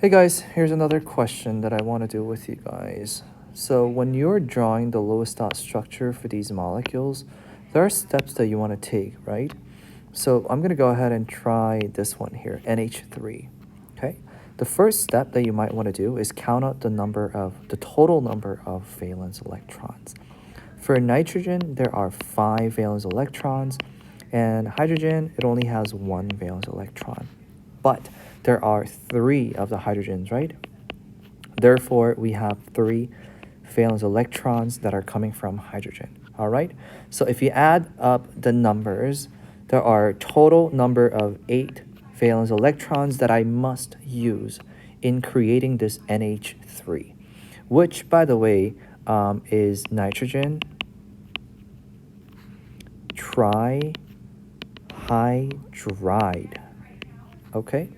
Hey guys, here's another question that I want to do with you guys. So when you're drawing the lowest dot structure for these molecules, there are steps that you want to take, right? So I'm going to go ahead and try this one here, NH3, okay? The first step that you might want to do is count out the total number of valence electrons. For nitrogen, there are 5 valence electrons, and hydrogen, it only has 1 valence electron. But there are 3 of the hydrogens, right? Therefore, we have 3 valence electrons that are coming from hydrogen, all right? So if you add up the numbers, there are total number of 8 valence electrons that I must use in creating this NH3, which, by the way, is nitrogen trihydride, okay?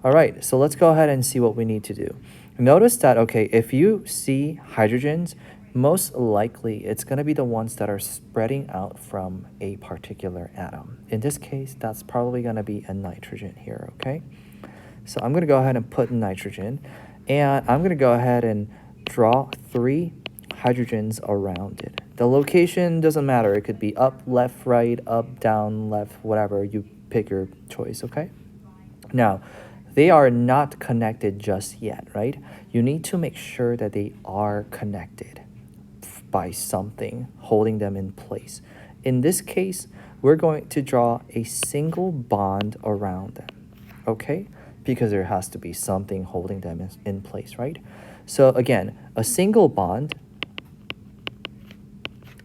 All right, so let's go ahead and see what we need to do. Notice that, okay, if you see hydrogens, most likely it's going to be the ones that are spreading out from a particular atom. In this case, that's probably going to be a nitrogen here, okay? So I'm going to go ahead and put nitrogen, and I'm going to go ahead and draw 3 hydrogens around it. The location doesn't matter. It could be up, left, right, up, down, left, whatever. You pick your choice, okay? Now, they are not connected just yet, right? You need to make sure that they are connected by something holding them in place. In this case, we're going to draw a single bond around them, okay? Because there has to be something holding them in place, right? So again, a single bond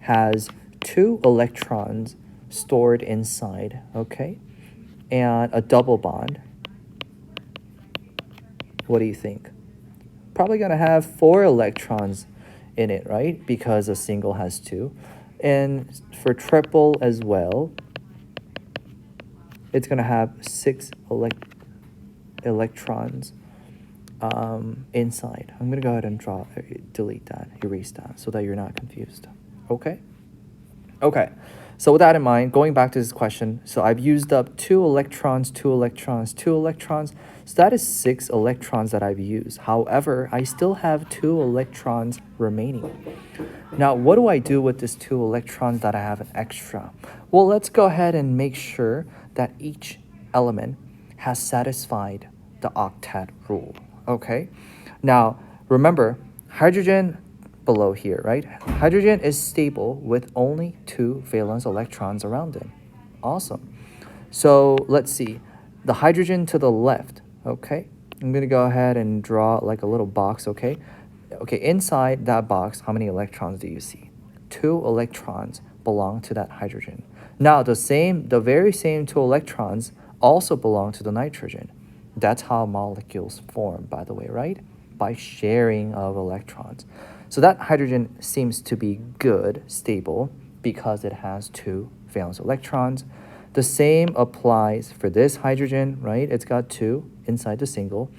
has 2 electrons stored inside, okay? And a double bond, what do you think? Probably going to have 4 electrons in it, right? Because a single has 2. And for triple as well, it's going to have 6 electrons inside. I'm going to go ahead and delete that, erase that, so that you're not confused. Okay? Okay. So with that in mind, going back to this question, so I've used up 2 electrons, 2 electrons, 2 electrons. So that is 6 electrons that I've used. However, I still have 2 electrons remaining. Now, what do I do with these 2 electrons that I have an extra? Well, let's go ahead and make sure that each element has satisfied the octet rule, okay? Now, remember, hydrogen below here, right? Hydrogen is stable with only 2 valence electrons around it. Awesome. So let's see. The hydrogen to the left, okay? I'm going to go ahead and draw like a little box, okay? Okay, inside that box, how many electrons do you see? 2 electrons belong to that hydrogen. Now, the very same 2 electrons also belong to the nitrogen. That's how molecules form, by the way, right? By sharing of electrons. So that hydrogen seems to be good, stable, because it has 2 valence electrons. The same applies for this hydrogen, right? It's got 2 inside the single.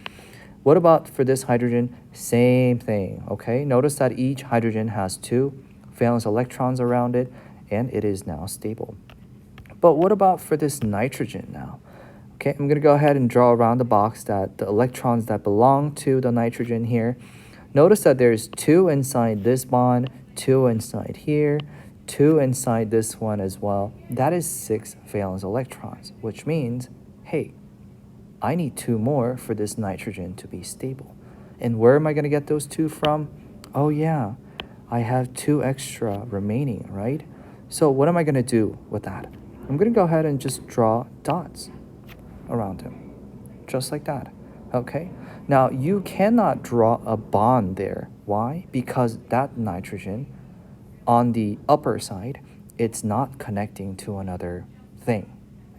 What about for this hydrogen? Same thing, okay? Notice that each hydrogen has 2 valence electrons around it, and it is now stable. But what about for this nitrogen now? Okay, I'm going to go ahead and draw around the box that the electrons that belong to the nitrogen here. Notice that there's 2 inside this bond, 2 inside here, 2 inside this one as well. That is 6 valence electrons, which means, hey, I need 2 more for this nitrogen to be stable. And where am I going to get those 2 from? Oh yeah, I have 2 extra remaining, right? So what am I going to do with that? I'm going to go ahead and just draw dots around him, just like that, okay? Now, you cannot draw a bond there. Why? Because that nitrogen on the upper side, it's not connecting to another thing,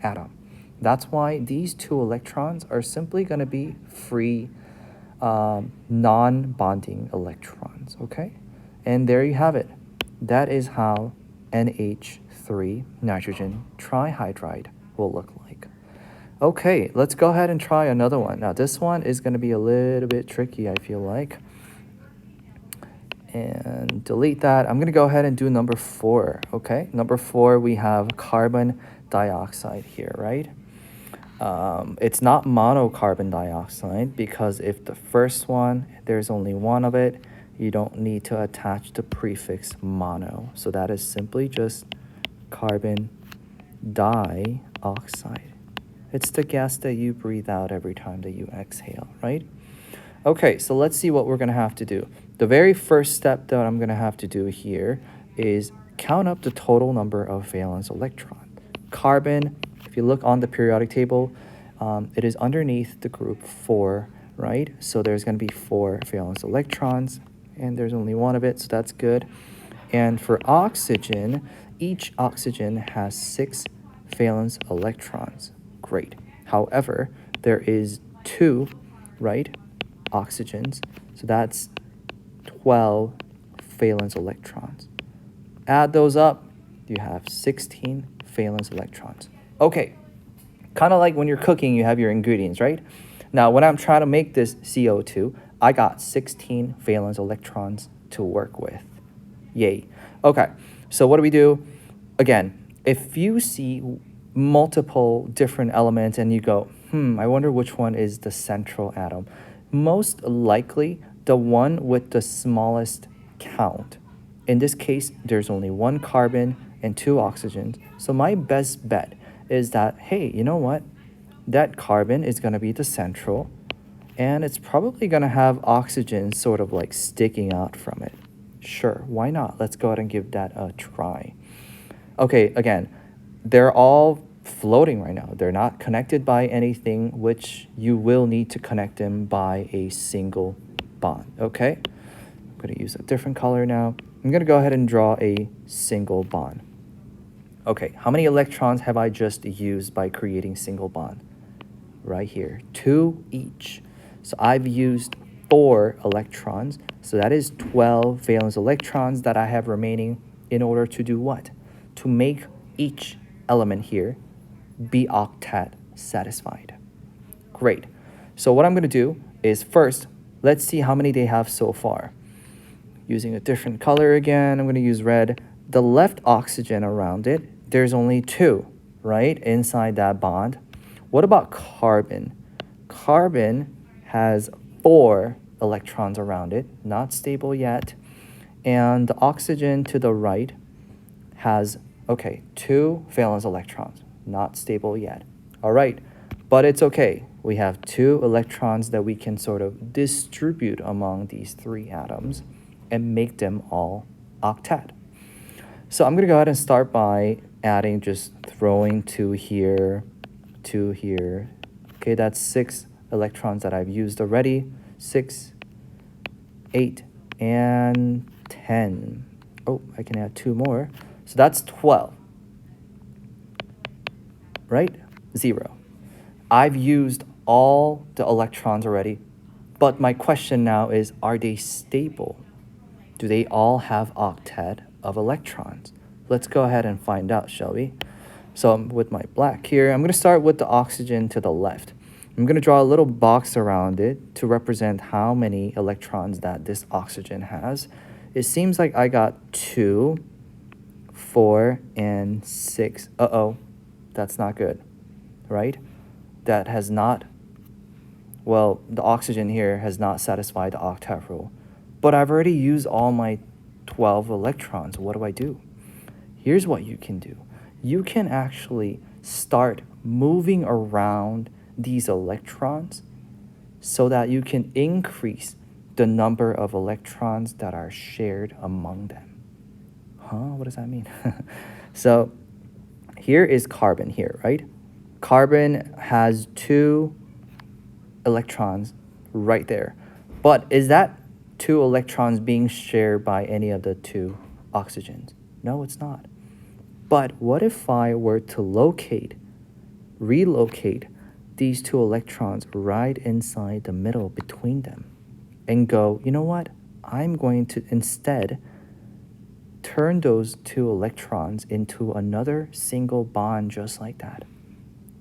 atom. That's why these 2 electrons are simply going to be free non-bonding electrons, okay? And there you have it. That is how NH3, nitrogen trihydride, will look like. Okay, let's go ahead and try another one. Now, this one is going to be a little bit tricky, I feel like. And delete that. I'm going to go ahead and do number 4, okay? Number 4, we have carbon dioxide here, right? It's not monocarbon dioxide because if the first one, there's only one of it, you don't need to attach the prefix mono. So that is simply just carbon dioxide. It's the gas that you breathe out every time that you exhale, right? Okay, so let's see what we're going to have to do. The very first step that I'm going to have to do here is count up the total number of valence electrons. Carbon, if you look on the periodic table, it is underneath the group 4, right? So there's going to be 4 valence electrons, and there's only one of it, so that's good. And for oxygen, each oxygen has 6 valence electrons. Great. However, there is 2, right, oxygens, so that's 12 valence electrons. Add those up, you have 16 valence electrons. Okay, kind of like when you're cooking, you have your ingredients, right? Now, when I'm trying to make this CO2, I got 16 valence electrons to work with. Yay. Okay, so what do we do? Again, if you see multiple different elements and you go, I wonder which one is the central atom. Most likely, the one with the smallest count. In this case, there's only 1 carbon and 2 oxygens. So my best bet is that, hey, you know what? That carbon is going to be the central, and it's probably going to have oxygen sort of like sticking out from it. Sure, why not? Let's go ahead and give that a try. Okay, again, they're all floating right now. They're not connected by anything, which you will need to connect them by a single bond, okay? I'm going to use a different color now. I'm going to go ahead and draw a single bond. Okay, how many electrons have I just used by creating single bond? Right here, 2 each. So I've used 4 electrons. So that is 12 valence electrons that I have remaining in order to do what? To make each element here be octet satisfied. Great. So what I'm going to do is first, let's see how many they have so far. Using a different color again, I'm going to use red. The left oxygen around it, there's only 2, right, inside that bond. What about carbon? Carbon has 4 electrons around it, not stable yet. And the oxygen to the right has, 2 valence electrons, not stable yet. All right, but it's okay. We have 2 electrons that we can sort of distribute among these 3 atoms and make them all octet. So I'm going to go ahead and start by adding, just throwing 2 here, 2 here. Okay, that's 6 electrons that I've used already. 6, 8, and 10. Oh, I can add 2 more. So that's 12. Right? 0. I've used all the electrons already, but my question now is, are they stable? Do they all have octet of electrons? Let's go ahead and find out, shall we? So with my black here, I'm going to start with the oxygen to the left. I'm going to draw a little box around it to represent how many electrons that this oxygen has. It seems like I got 2, 4, and 6. Uh-oh, that's not good, right? That has not, well, the oxygen here has not satisfied the octet rule. But I've already used all my 12 electrons. What do I do? Here's what you can do. You can actually start moving around these electrons so that you can increase the number of electrons that are shared among them. What does that mean? So here is carbon here, right? Carbon has 2 electrons right there. But is that 2 electrons being shared by any of the 2 oxygens? No, it's not. But what if I were to relocate these 2 electrons right inside the middle between them and go, you know what? I'm going to instead turn those 2 electrons into another single bond just like that.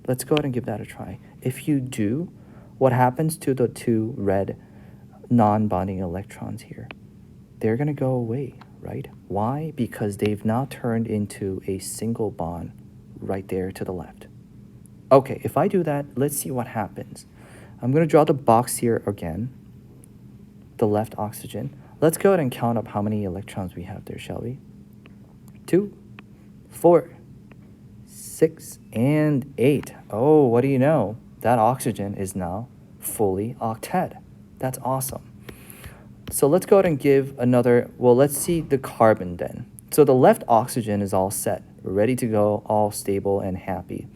Let's go ahead and give that a try. If you do, what happens to the 2 red non-bonding electrons here? They're going to go away, right? Why? Because they've now turned into a single bond right there to the left. Okay, if I do that, let's see what happens. I'm going to draw the box here again, the left oxygen. Let's go ahead and count up how many electrons we have there, shall we? 2, 4, 6, and 8. Oh, what do you know? That oxygen is now fully octet. That's awesome. So let's go ahead and give another, well, let's see the carbon then. So the left oxygen is all set, ready to go, all stable and happy.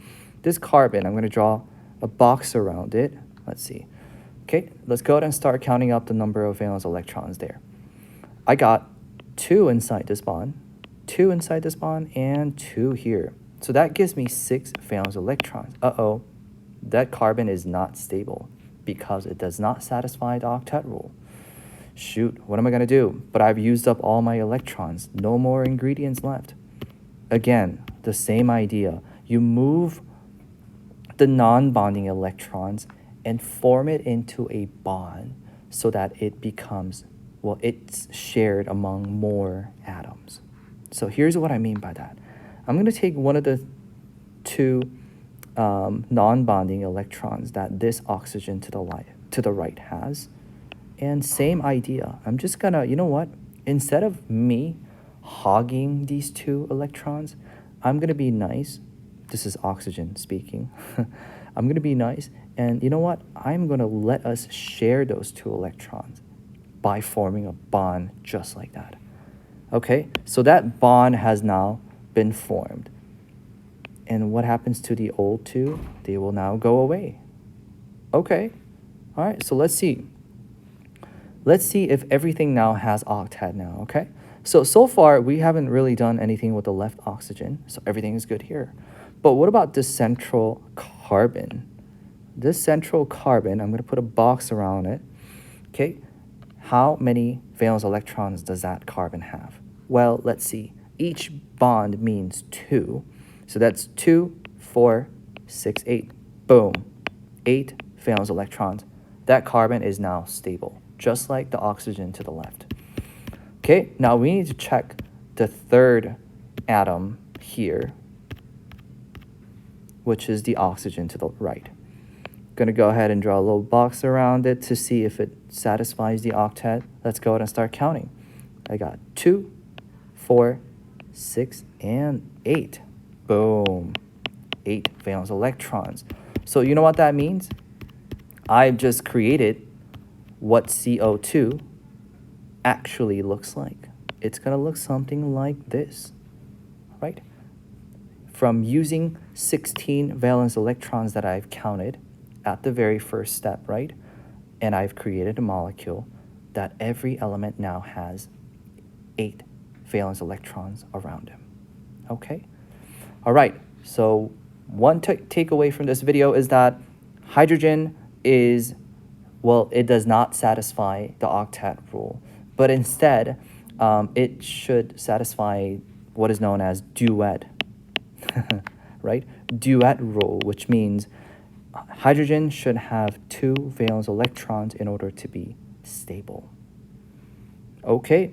This carbon, I'm going to draw a box around it. Let's see. Okay, let's go ahead and start counting up the number of valence electrons there. I got 2 inside this bond, 2 inside this bond, and 2 here. So that gives me 6 valence electrons. Uh-oh, that carbon is not stable because it does not satisfy the octet rule. Shoot, what am I going to do? But I've used up all my electrons. No more ingredients left. Again, the same idea. You move the non-bonding electrons and form it into a bond so that it becomes, well, it's shared among more atoms. So here's what I mean by that. I'm going to take one of the 2 non-bonding electrons that this oxygen to the right has, and same idea. I'm just going to, you know what? Instead of me hogging these 2 electrons, I'm going to be nice. This is oxygen speaking. I'm going to be nice. And you know what? I'm going to let us share those 2 electrons by forming a bond just like that. Okay? So that bond has now been formed. And what happens to the old 2? They will now go away. Okay. All right. So let's see. Let's see if everything now has octet now, okay? So far, we haven't really done anything with the left oxygen, so everything is good here. But what about this central carbon? This central carbon, I'm going to put a box around it, okay? How many valence electrons does that carbon have? Well, let's see. Each bond means 2. So that's 2, 4, 6, 8. Boom. 8 valence electrons. That carbon is now stable, just like the oxygen to the left. Okay, now we need to check the third atom here, which is the oxygen to the right. Going to go ahead and draw a little box around it to see if it satisfies the octet. Let's go ahead and start counting. I got 2, 4, 6, and 8. Boom. 8 valence electrons. So you know what that means? I've just created what CO2 actually looks like. It's going to look something like this, right? From using 16 valence electrons that I've counted at the very first step, right? And I've created a molecule that every element now has 8 valence electrons around them. Okay? All right, so one takeaway from this video is that hydrogen is, well, it does not satisfy the octet rule, but instead it should satisfy what is known as duet, right? Duet rule, which means hydrogen should have 2 valence electrons in order to be stable. Okay,